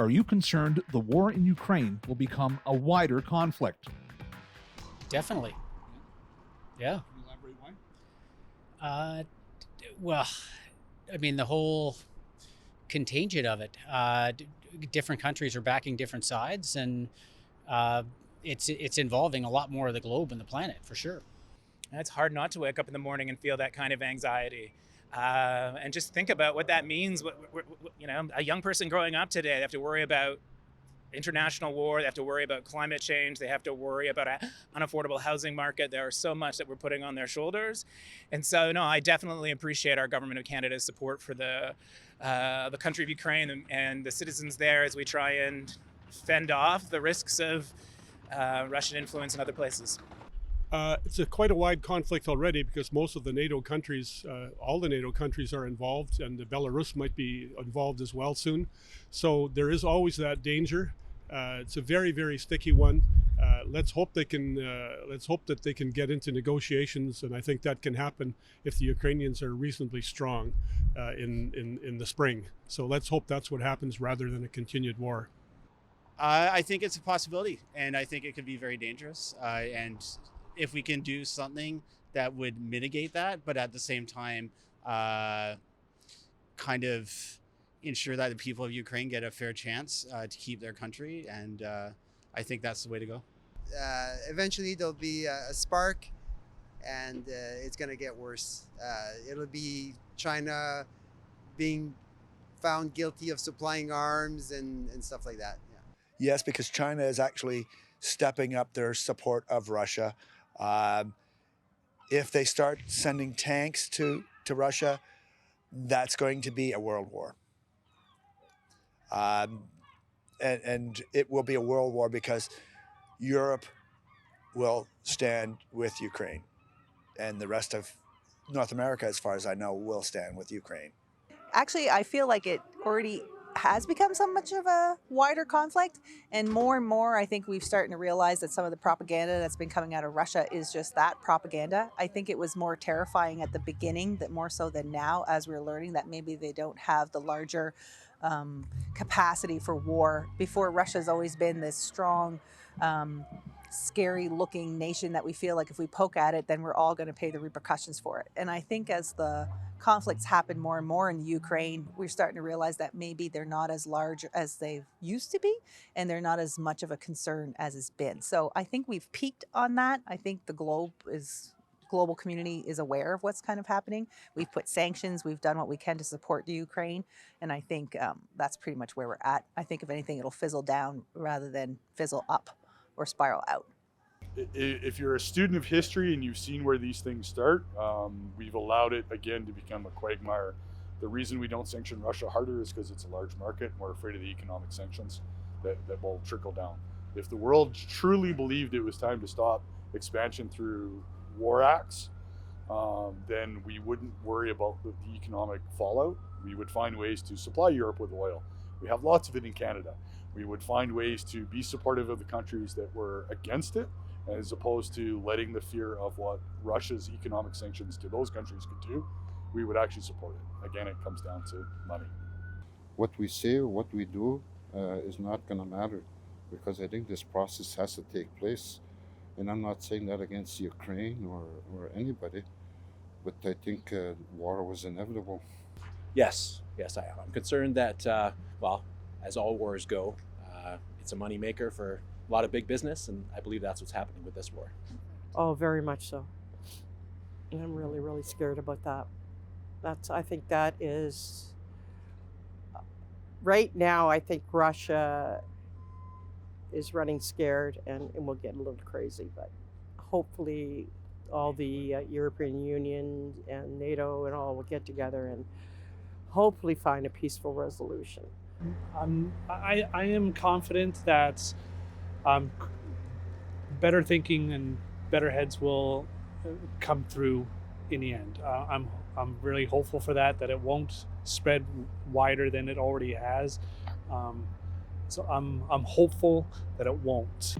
are you concerned the war in Ukraine will become a wider conflict? Definitely. Yeah. Can you elaborate why? Well, I mean, the whole contagion of it. Different countries are backing different sides, and it's involving a lot more of the globe and the planet, for sure. And it's hard not to wake up in the morning and feel that kind of anxiety. And just think about what that means. A young person growing up today, they have to worry about international war, they have to worry about climate change, they have to worry about an unaffordable housing market. There is so much that we're putting on their shoulders. And so, no, I definitely appreciate our government of Canada's support for the country of Ukraine and the citizens there as we try and fend off the risks of Russian influence in other places. It's quite a wide conflict already because most of the NATO countries, all the NATO countries are involved, and Belarus might be involved as well soon. So there is always that danger. It's a very, very sticky one. Let's hope that they can get into negotiations, and I think that can happen if the Ukrainians are reasonably strong in the spring. So let's hope that's what happens rather than a continued war. I think it's a possibility, and I think it could be very dangerous. And if we can do something that would mitigate that, but at the same time, kind of ensure that the people of Ukraine get a fair chance to keep their country, and I think that's the way to go. Eventually there'll be a spark, and it's going to get worse. It'll be China being found guilty of supplying arms and stuff like that. Yeah. Yes, because China is actually stepping up their support of Russia. If they start sending tanks to Russia, that's going to be a world war. And it will be a world war because Europe will stand with Ukraine, and the rest of North America, as far as I know, will stand with Ukraine. Actually, I feel like it already has become so much of a wider conflict, and more I think we've starting to realize that some of the propaganda that's been coming out of Russia is just that, propaganda. I think it was more terrifying at the beginning, that more so than now, as we're learning that maybe they don't have the larger capacity for war. Before, Russia's always been this strong, scary looking nation that we feel like if we poke at it, then we're all going to pay the repercussions for it. And I think as the conflicts happen more and more in the Ukraine, we're starting to realize that maybe they're not as large as they used to be, and they're not as much of a concern as it's been. So I think we've peaked on that. I think the global community is aware of what's kind of happening. We've put sanctions, we've done what we can to support the Ukraine, and I think that's pretty much where we're at. I think if anything, it'll fizzle down rather than fizzle up or spiral out. If you're a student of history and you've seen where these things start, we've allowed it again to become a quagmire. The reason we don't sanction Russia harder is because it's a large market and we're afraid of the economic sanctions that will trickle down. If the world truly believed it was time to stop expansion through war acts, then we wouldn't worry about the economic fallout. We would find ways to supply Europe with oil. We have lots of it in Canada. We would find ways to be supportive of the countries that were against it, as opposed to letting the fear of what Russia's economic sanctions to those countries could do. We would actually support it. Again, it comes down to money. What we say or what we do is not going to matter, because I think this process has to take place. And I'm not saying that against Ukraine or anybody, but I think war was inevitable. Yes, I am. I'm concerned that, as all wars go, it's a moneymaker for a lot of big business, and I believe that's what's happening with this war. Oh, very much so. And I'm really, really scared about that. I think that is, right now, I think Russia is running scared and will get a little crazy, but hopefully all the European Union and NATO and all will get together and hopefully find a peaceful resolution. I am confident that better thinking and better heads will come through in the end. I'm really hopeful for that it won't spread wider than it already has. So I'm hopeful that it won't.